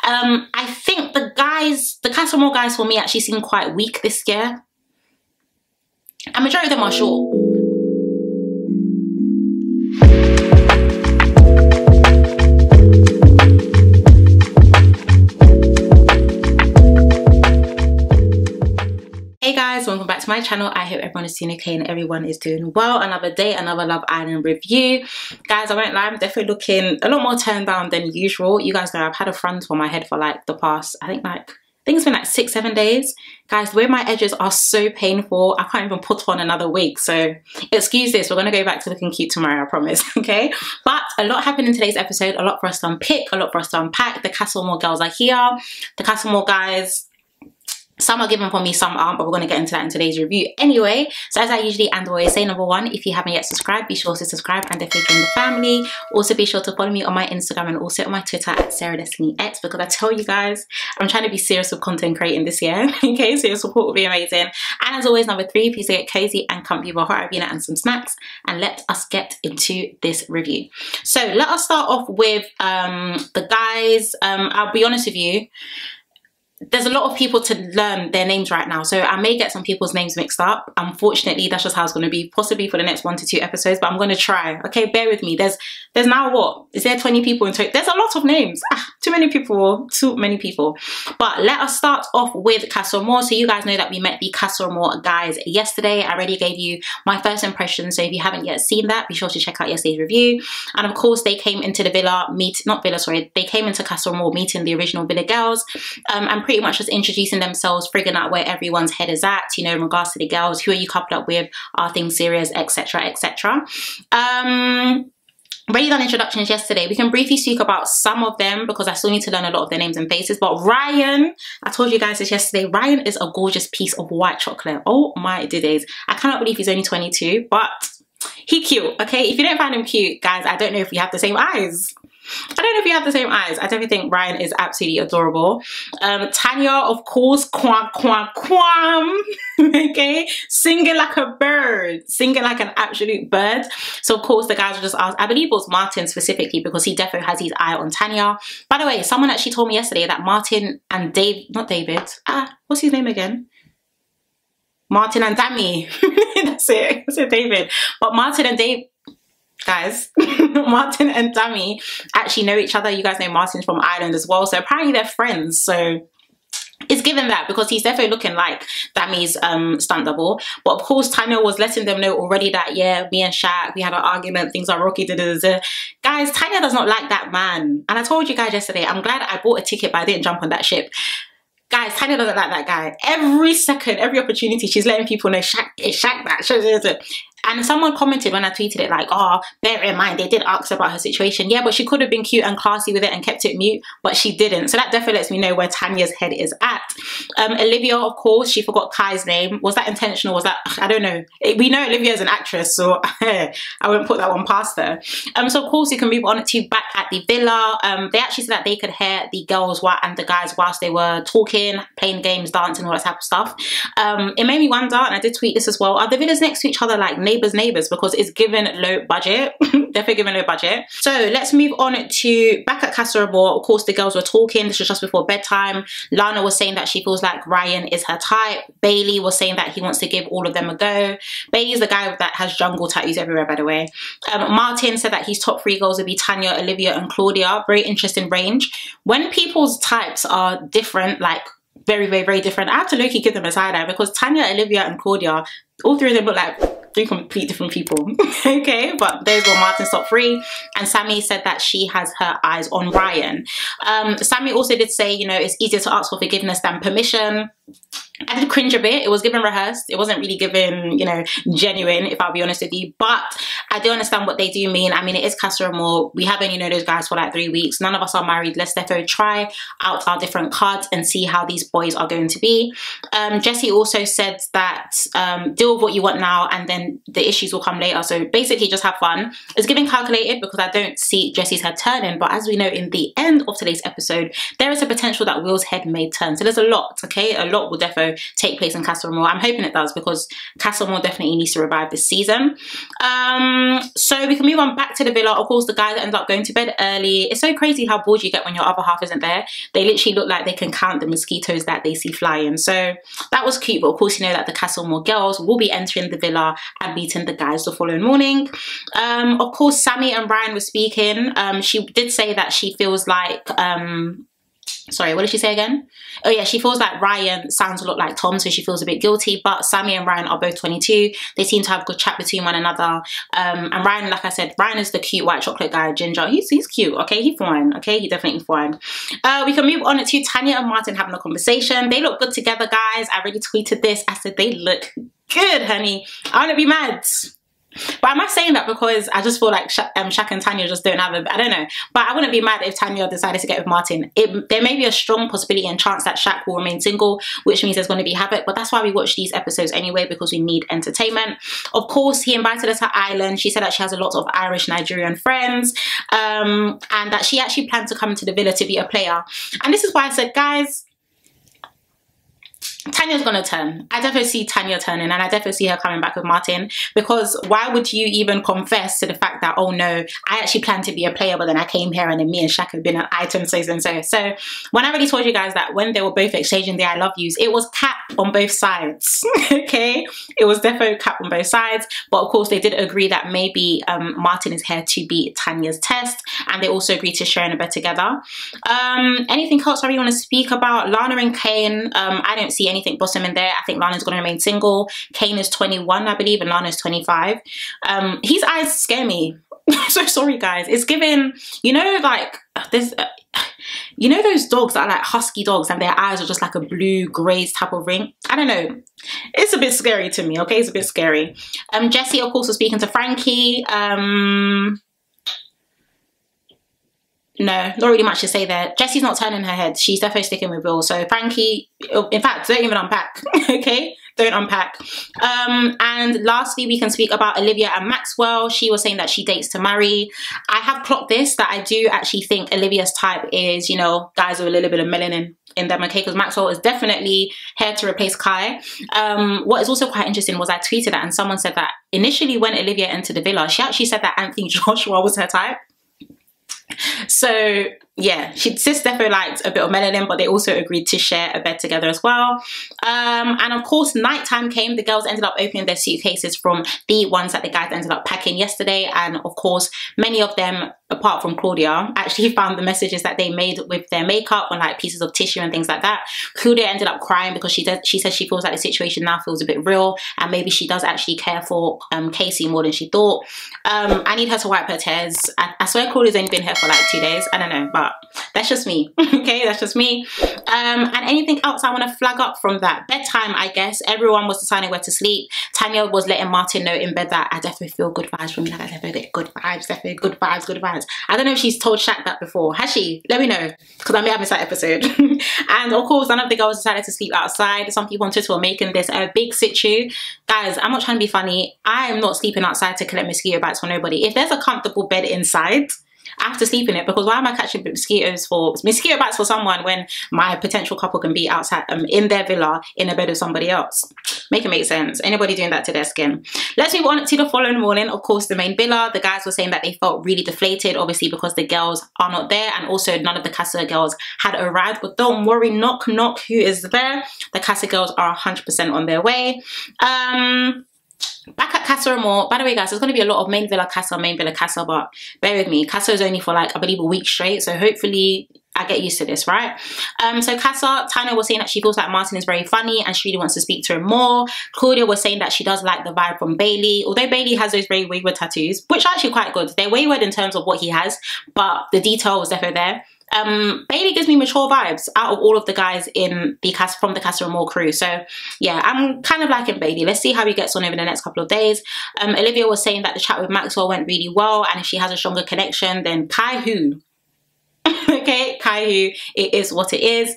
I think the Casa Amor guys for me actually seem quite weak this year. A majority of them are short. Hey guys, welcome back to my channel. I hope everyone is doing okay and everyone is doing well. Another day, another Love Island review. Guys, I won't lie, I'm definitely looking a lot more turned down than usual. You guys know I've had a front on my head for like the past, I think it's been like 6-7 days. Guys, the way my edges are so painful, I can't even put on another wig. So excuse this, we're gonna go back to looking cute tomorrow, I promise, okay? But a lot happened in today's episode, a lot for us to unpick, a lot for us to unpack. The Casa Amor girls are here. The Casa Amor guys, some are given for me, some aren't, but we're going to get into that in today's review anyway. So as I usually and always say, number one, if you haven't yet subscribed, be sure to subscribe and definitely join the family. Also be sure to follow me on my Instagram and also on my Twitter at SarahDestinyX, because I tell you guys, I'm trying to be serious with content creating this year. Okay, so your support will be amazing. And as always, number three, please get cozy and comfy with a hot Arabina and some snacks, and let us get into this review. So let us start off with the guys. I'll be honest with you, there's a lot of people to learn their names right now, so I may get some people's names mixed up. Unfortunately, that's just how it's going to be, possibly for the next 1 to 2 episodes, but I'm going to try. Okay, bear with me. There's now, what is there, 20 people in total? There's a lot of names. Too many people. But let us start off with Casa Amor. So you guys know that we met the Casa Amor guys yesterday. I already gave you my first impression, so if you haven't yet seen that, be sure to check out yesterday's review. And of course, they came into the villa they came into Casa Amor meeting the original villa girls, and pretty much just introducing themselves, figuring out where everyone's head is at, you know, in regards to the girls. Who are you coupled up with? Are things serious? Etc, etc. Already done introductions yesterday. We can briefly speak about some of them because I still need to learn a lot of their names and faces. But Ryan, I told you guys this yesterday, Ryan is a gorgeous piece of white chocolate. Oh my days. I cannot believe he's only 22, but he cute, okay? If you don't find him cute, guys, I don't know if we have the same eyes. I definitely think Ryan is absolutely adorable. Tanya, of course, quam, okay, singing like a bird, singing like an absolute bird. So of course the guys will just ask, I believe it was Martin specifically, because he definitely has his eye on Tanya. By the way, someone actually told me yesterday that Martin and what's his name again? Martin and Dami. That's it, David. But Martin and Dave, guys, Martin and Dami actually know each other. You guys know Martin's from Ireland as well, so apparently they're friends. So it's given that, because he's definitely looking like Dami's stunt double. But of course, Tanya was letting them know already that, yeah, me and Shaq, we had an argument, things are rocky, Guys, Tanya does not like that man. And I told you guys yesterday, I'm glad I bought a ticket, but I didn't jump on that ship. Guys, Tanya doesn't like that guy. Every second, every opportunity, she's letting people know, Shaq, it's Shaq that. And someone commented when I tweeted it, like, oh, bear in mind, they did ask about her situation. Yeah, but she could have been cute and classy with it and kept it mute, but she didn't. So that definitely lets me know where Tanya's head is at. Olivia, of course, she forgot Kai's name. Was that intentional? Was that, I don't know. We know Olivia is an actress, so I won't put that one past her. So of course, you can move on to back at the villa. They actually said that they could hear the girls and the guys whilst they were talking, playing games, dancing, all that type of stuff. It made me wonder, and I did tweet this as well, are the villas next to each other like neighbours, because it's given low budget. Definitely given low budget. So let's move on to back at Casa Amor. Of course, the girls were talking. This was just before bedtime. Lana was saying that she feels like Ryan is her type. Bailey was saying that he wants to give all of them a go. Bailey's the guy that has jungle tattoos everywhere, by the way. Martin said that his top 3 girls would be Tanya, Olivia and Claudia. Very interesting range. When people's types are different, like very, very, very different, I have to low-key give them a side eye, because Tanya, Olivia and Claudia, all 3 of them look like 3 complete different people. Okay, but those were Martin's top 3. And Sammy said that she has her eyes on Ryan. Sammy also did say, you know, it's easier to ask for forgiveness than permission. I did cringe a bit. It was given rehearsed. It wasn't really given, you know, genuine, if I'll be honest with you. But I do understand what they do mean. I mean, it is Casa Amor. We have only known those guys for like 3 weeks. None of us are married. Let's therefore try out our different cards and see how these boys are going to be. Jessie also said that deal with what you want now, and then the issues will come later. So basically just have fun. It's giving calculated because I don't see Jessie's head turning. But as we know in the end of today's episode, there is a potential that Will's head may turn. So there's a lot, okay? A lot will defo know, take place in Casa Amor. I'm hoping it does, because Casa Amor definitely needs to revive this season. So we can move on back to the villa. Of course, the guys ended up going to bed early. It's so crazy how bored you get when your other half isn't there. They literally look like they can count the mosquitoes that they see flying. So that was cute. But of course, you know that the Casa Amor girls will be entering the villa and meeting the guys the following morning. Of course, Sammy and Ryan were speaking. She did say that she feels like sorry, what did she say again? Oh yeah, she feels like Ryan sounds a lot like Tom, so she feels a bit guilty. But Sammy and Ryan are both 22. They seem to have good chat between one another. And Ryan, like I said, Ryan is the cute white chocolate guy, Ginger. He's cute, okay? He's fine, okay? He's definitely fine. We can move on to Tanya and Martin having a conversation. They look good together, guys. I already tweeted this. I said they look good, honey. I want to be mad. But am I saying that because I just feel like Shaq and Tanya just don't have a, I don't know. But I wouldn't be mad if Tanya decided to get with Martin. There may be a strong possibility and chance that Shaq will remain single, which means there's going to be havoc. But that's why we watch these episodes anyway, because we need entertainment. Of course, he invited her to Ireland. She said that she has a lot of Irish Nigerian friends, and that she actually planned to come to the villa to be a player. And this is why I said, guys, Tanya's gonna turn. I definitely see Tanya turning, and I definitely see her coming back with Martin, because why would you even confess to the fact that, oh no, I actually planned to be a player, but then I came here and then me and Shaq have been an item, so. So when I already told you guys that when they were both exchanging the I love yous, it was cap on both sides. Okay, it was definitely cap on both sides. But of course they did agree that maybe Martin is here to beat Tanya's test, and they also agreed to share in a bed together. Anything else I really want to speak about? Lana and Kane, I don't see anything bottom in there. I think Lana's going to remain single. Kane is 21, I believe, and Lana's 25. His eyes scare me. So sorry, guys. It's giving, you know, like this. You know those dogs that are like husky dogs and their eyes are just like a blue graze type of ring? I don't know. It's a bit scary to me, okay? It's a bit scary. Jessie, of course, was speaking to Frankie. No, not really much to say there. Jessie's not turning her head. She's definitely sticking with Will. So Frankie, in fact, don't even unpack, okay? Don't unpack. And lastly, we can speak about Olivia and Maxwell. She was saying that she dates to marry. I have clocked this, that I do actually think Olivia's type is, you know, guys with a little bit of melanin in them, okay? Because Maxwell is definitely here to replace Kai. What is also quite interesting was I tweeted that and someone said that initially when Olivia entered the villa, she actually said that Anthony Joshua was her type. So yeah, sis definitely liked a bit of melanin, but they also agreed to share a bed together as well. And of course, nighttime came. The girls ended up opening their suitcases from the ones that the guys ended up packing yesterday. And of course, many of them, apart from Claudia, actually found the messages that they made with their makeup on like pieces of tissue and things like that. Claudia ended up crying because she says she feels like the situation now feels a bit real, and maybe she does actually care for Casey more than she thought. I need her to wipe her tears. I swear Claudia's only been here for like 2 days. I don't know, but that's just me. Okay, that's just me. And anything else I want to flag up from that? Bedtime, I guess. Everyone was deciding where to sleep. Tanya was letting Martin know in bed that I definitely feel good vibes from you. Like I definitely get good vibes, definitely good vibes, good vibes. I don't know if she's told Shaq that before. Has she? Let me know, because I may have missed that episode. And of course, none of the girls decided to sleep outside. Some people on Twitter were making this a big situ. Guys, I'm not trying to be funny. I am not sleeping outside to collect mosquito bites for nobody. If there's a comfortable bed inside, I have to sleep in it, because why am I catching mosquito bites for someone when my potential couple can be outside in their villa in a bed with somebody else? Make it make sense. Anybody doing that to their skin? Let's move on to the following morning. Of course, the main villa. The guys were saying that they felt really deflated, obviously because the girls are not there, and also none of the Casa girls had arrived. But don't worry, knock knock, who is there? The Casa girls are 100% on their way. Back at Casa Amor, by the way, guys, there's going to be a lot of main villa Casa, but bear with me. Casa is only for like, I believe, a week straight, so hopefully I get used to this, right? So Casa, Tanya was saying that she feels like Martin is very funny and she really wants to speak to him more. Claudia was saying that she does like the vibe from Bailey, although Bailey has those very wayward tattoos, which are actually quite good. They're wayward in terms of what he has, but the detail was definitely there. Bailey gives me mature vibes out of all of the guys in the cast from the Casa Amor crew. So yeah, I'm kind of liking Bailey. Let's see how he gets on over the next couple of days. Olivia was saying that the chat with Maxwell went really well, and if she has a stronger connection, then Kai who? Okay, Kai who, it is what it is.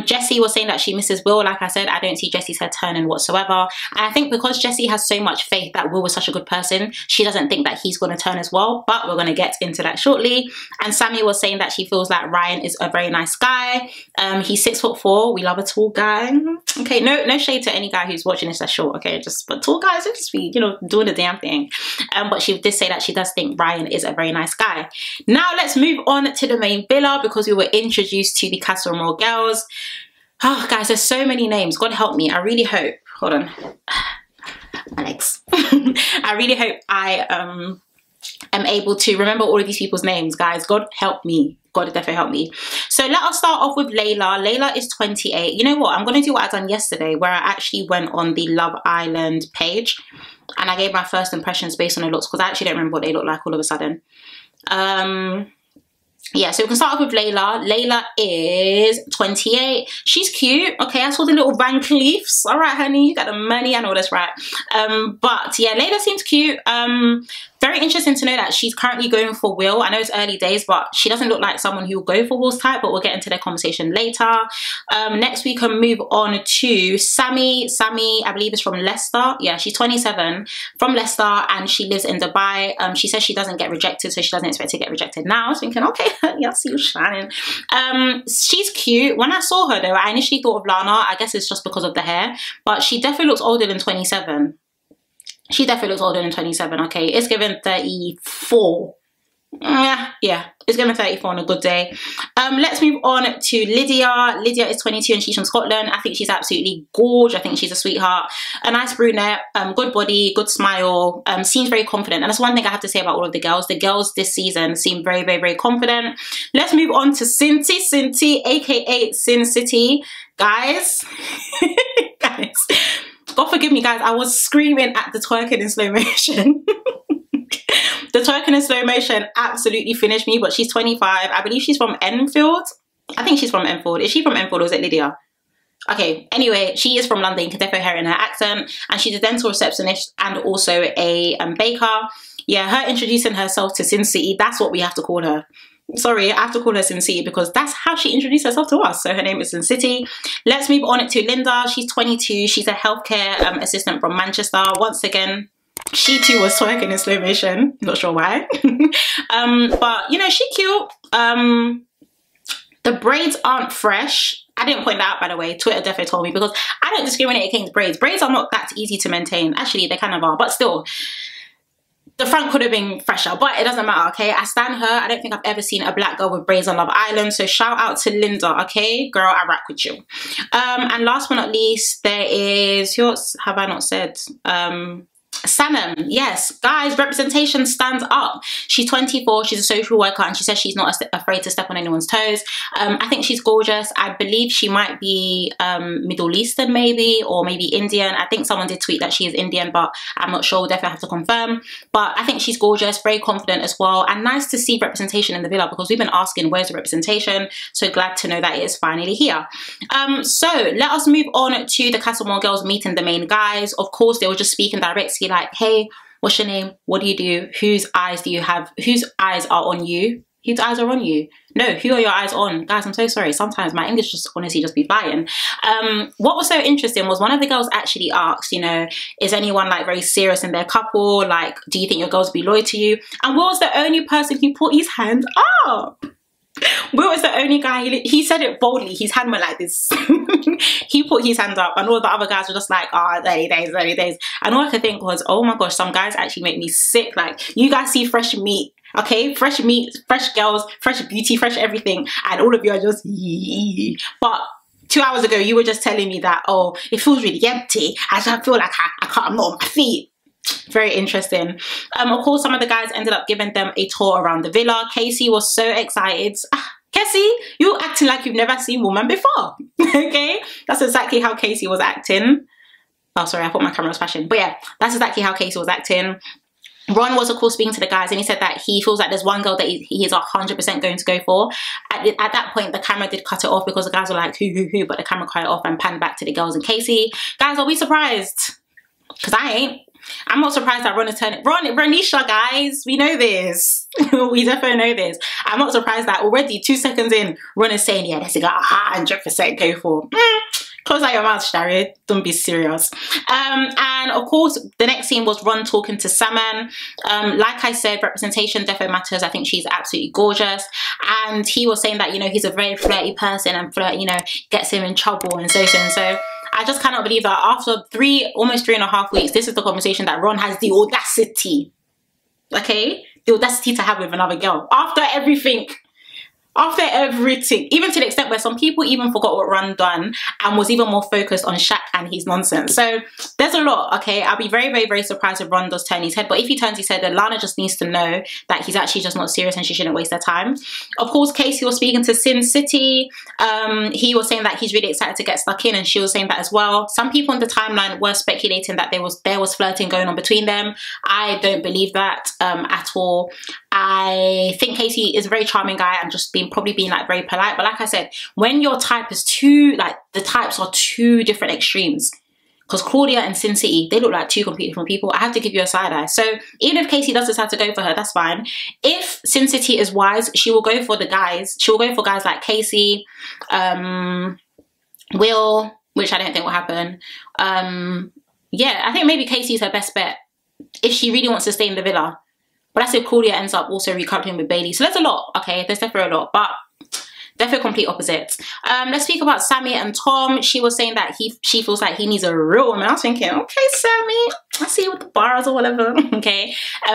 Jessie was saying that she misses Will. Like I said, I don't see Jessie's head turning whatsoever. And I think because Jessie has so much faith that Will was such a good person, she doesn't think that he's going to turn as well. But we're going to get into that shortly. And Sammy was saying that she feels like Ryan is a very nice guy. He's 6'4". We love a tall guy. Okay, no shade to any guy who's watching this that's short. Okay, but tall guys just be, you know, doing the damn thing. But she did say that she does think Ryan is a very nice guy. Now let's move on to the main villa, because we were introduced to the Casa Amor girls. Oh guys, there's so many names. God help me. I really hope, hold on, my legs. I really hope I am able to remember all of these people's names, guys. God help me. God definitely help me. So let us start off with Layla. Layla is 28. You know what? I'm going to do what I done yesterday, where I actually went on the Love Island page and I gave my first impressions based on their looks, because I actually don't remember what they look like all of a sudden. Yeah, so we can start off with Layla. Layla is 28. She's cute. Okay, I saw the little Van Cleefs. All right, honey, you got the money. I know that's right. But yeah, Layla seems cute. Very interesting to know that she's currently going for Will. I know it's early days, but she doesn't look like someone who will go for Will's type, but we'll get into their conversation later. Next we can move on to Sammy. Sammy, I believe, is from Leicester. Yeah, she's 27, from Leicester, and she lives in Dubai. She says she doesn't get rejected, so she doesn't expect to get rejected now. I was thinking, okay, yeah, I see you shining. She's cute. When I saw her though, I initially thought of Lana. I guess it's just because of the hair, but she definitely looks older than 27. She definitely looks older than 27, okay? It's given 34. Yeah, it's given 34 on a good day. Let's move on to Lydia. Lydia is 22 and she's from Scotland. I think she's absolutely gorgeous. I think she's a sweetheart. A nice brunette, good body, good smile, seems very confident. And that's one thing I have to say about all of the girls. The girls this season seem very, very, very confident. Let's move on to Cinti. Cinti, aka Sin City. Guys, guys. God forgive me, guys. I was screaming at the twerking in slow motion. The twerking in slow motion absolutely finished me, but she's 25. I believe she's from Enfield. I think she's from Enfield. Is she from Enfield or is it Lydia? Okay, anyway, she is from London. You can definitely hear it in her accent. And she's a dental receptionist and also a baker. Yeah, her introducing herself to Sin City, that's what we have to call her. Sorry, I have to call her Sin City because that's how she introduced herself to us. So her name is Sin City. Let's move on to Linda. She's 22. She's a healthcare assistant from Manchester. Once again, she too was twerking in slow motion. Not sure why. But, you know, she's cute. The braids aren't fresh. I didn't point that out, by the way. Twitter definitely told me, because I don't discriminate against braids. Braids are not that easy to maintain. Actually, they kind of are. But still, the front could have been fresher, but it doesn't matter, okay? I stand her. I don't think I've ever seen a black girl with braids on Love Island, so shout out to Linda, okay? Girl, I rock with you. And last but not least, there is, yours, have I not said? Sanam, yes, guys, representation stands up. She's 24, she's a social worker, and she says she's not afraid to step on anyone's toes. I think she's gorgeous. I believe she might be Middle Eastern maybe, or maybe Indian. I think someone did tweet that she is Indian, but I'm not sure. We'll definitely have to confirm. But I think she's gorgeous, very confident as well, and nice to see representation in the villa, because we've been asking where's the representation. So glad to know that it is finally here. So let us move on to the Casa Amor girls meeting the main guys. Of course, they were just speaking directly like, hey, what's your name? What do you do? Whose eyes do you have? Whose eyes are on you? Whose eyes are on you? No, who are your eyes on? Guys, I'm so sorry. Sometimes my English just honestly just be flying. What was so interesting was one of the girls actually asked, you know, is anyone like very serious in their couple? Like, do you think your girls will be loyal to you? And Will was the only person who put his hand up. Will is the only guy, he said it boldly, his hand went like this. He put his hand up and all the other guys were just like, oh, 30 days, 30 days. And all I could think was, oh my gosh, some guys actually make me sick. Like, you guys see fresh meat, okay? Fresh meat, fresh girls, fresh beauty, fresh everything. And all of you are just, yee. But 2 hours ago, you were just telling me that, oh, it feels really empty. I just feel like I'm not on my feet. Very interesting. Of course, some of the guys ended up giving them a tour around the villa. Casey was so excited. Casey, you acting like you've never seen woman before. Okay, that's exactly how Casey was acting. Oh, sorry, I thought my camera was flashing. But yeah, that's exactly how Casey was acting. Ron was, of course, speaking to the guys, and he said that he feels like there's one girl that he is 100% going to go for. At that point, the camera did cut it off because the guys were like, who, but the camera cut it off and panned back to the girls and Casey. Guys, are we surprised? Because I ain't. I'm not surprised that Ron is turning. Renisha, guys, we know this. We definitely know this. I'm not surprised that already 2 seconds in, Ron is saying, yeah, that's a 100% go for. Close out your mouth, Shari. Don't be serious. And of course, the next scene was Ron talking to Saman. Like I said, representation definitely matters. I think she's absolutely gorgeous. And he was saying that, you know, he's a very flirty person and flirt, you know, gets him in trouble and so. I just cannot believe that after almost 3.5 weeks, this is the conversation that Ron has the audacity, okay? The audacity to have with another girl. After everything. After everything, even to the extent where some people even forgot what Ron done and was even more focused on Shaq and his nonsense. So there's a lot, okay? I'll be very, very, very surprised if Ron does turn his head. But if he turns his head, then Lana just needs to know that he's actually just not serious and she shouldn't waste her time. Of course, Casey was speaking to Sin City. He was saying that he's really excited to get stuck in, and she was saying that as well. Some people in the timeline were speculating that there was flirting going on between them. I don't believe that at all. I think Casey is a very charming guy and just probably being like very polite. But like I said, when your type is the types are two different extremes. Because Claudia and Sin City, they look like two completely different people. I have to give you a side eye. So even if Casey does decide to go for her, that's fine. If Sin City is wise, she will go for the guys. She will go for guys like Casey, Will, which I don't think will happen. Yeah, I think maybe Casey's her best bet if she really wants to stay in the villa. But that's if Claudia ends up also recoupling with Bailey. So there's a lot, okay? There's definitely a lot, but definitely complete opposites. Let's speak about Sammy and Tom. She was saying that she feels like he needs a real woman. I was thinking, okay, Sammy, I see you with the bars or whatever, okay?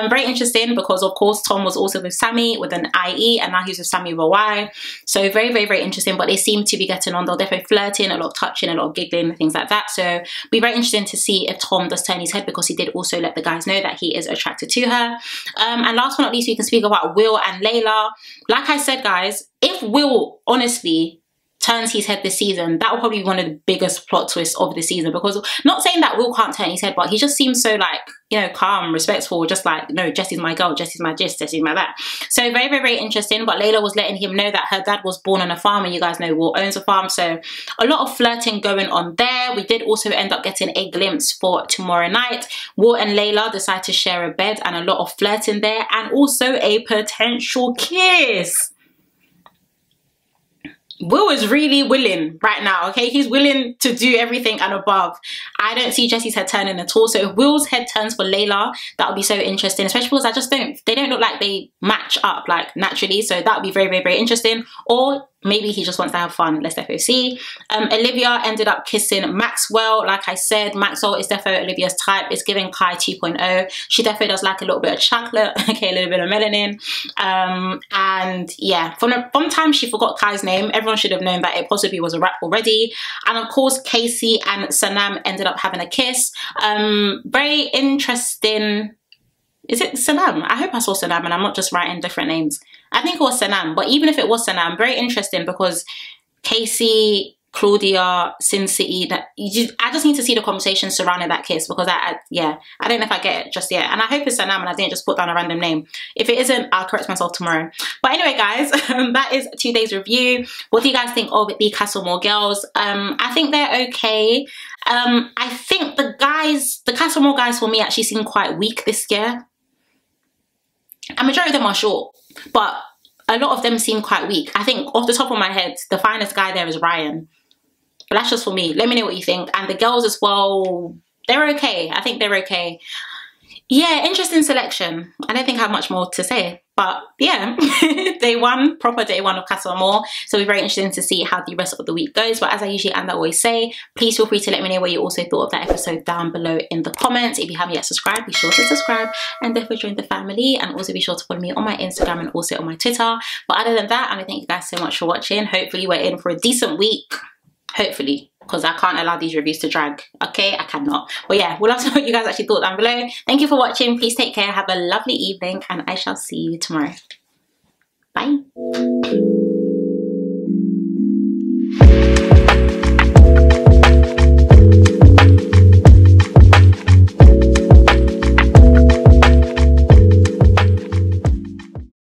Very interesting because, of course, Tom was also with Sammy with an IE, and now he's with Sammy with a Y. So very, very, very interesting, but they seem to be getting on. They're definitely flirting, a lot of touching, a lot of giggling and things like that. So it'll be very interesting to see if Tom does turn his head, because he did also let the guys know that he is attracted to her. And last but not least, we can speak about Will and Layla. Like I said, guys, if Will honestly turns his head this season, that will probably be one of the biggest plot twists of the season. Because not saying that Will can't turn his head, but he just seems so like, you know, calm, respectful, just like, no, Jessie's my girl, Jessie's my gist, Jessie's my that. So very, very, very interesting. But Layla was letting him know that her dad was born on a farm, and you guys know Will owns a farm. So a lot of flirting going on there. We did also end up getting a glimpse for tomorrow night. Will and Layla decide to share a bed, and a lot of flirting there, and also a potential kiss. Will is really willing right now, okay? He's willing to do everything and above. I don't see Jessie's head turning at all. So if Will's head turns for Layla, that would be so interesting, especially because they don't look like they match up like naturally. So that would be very, very, very interesting. Or maybe he just wants to have fun. Let's definitely see. Olivia ended up kissing Maxwell. Like I said, Maxwell is definitely Olivia's type. It's giving Kai 2.0. She definitely does like a little bit of chocolate, okay, a little bit of melanin. And yeah, from the time she forgot Kai's name, everyone should have known that it possibly was a wrap already. And of course, Casey and Sanam ended up having a kiss. Very interesting. Is it Sanam? I hope I saw Sanam and I'm not just writing different names. I think it was Sanam, but even if it was Sanam, very interesting because Casey, Claudia, Sin City, I just need to see the conversation surrounding that kiss, because yeah, I don't know if I get it just yet. And I hope it's Sanam and I didn't just put down a random name. If it isn't, I'll correct myself tomorrow. But anyway, guys, that is today's review. What do you guys think of the Casa Amor girls? I think they're okay. I think the Casa Amor guys for me actually seem quite weak this year. A majority of them are short, but a lot of them seem quite weak. I think off the top of my head, the finest guy there is Ryan. But that's just for me. Let me know what you think. And the girls as well, they're okay. I think they're okay. Yeah, interesting selection. I don't think I have much more to say. But yeah, proper day one of Casa Amor. So it'll be very interesting to see how the rest of the week goes. But as I usually and I always say, please feel free to let me know what you also thought of that episode down below in the comments. If you haven't yet subscribed, be sure to subscribe and definitely join the family. And also be sure to follow me on my Instagram and also on my Twitter. But other than that, I'm going to thank you guys so much for watching. Hopefully we're in for a decent week. Hopefully, because I can't allow these reviews to drag. Okay, I cannot. But yeah, we'll love to know what you guys actually thought down below. Thank you for watching. Please take care. Have a lovely evening, and I shall see you tomorrow. Bye.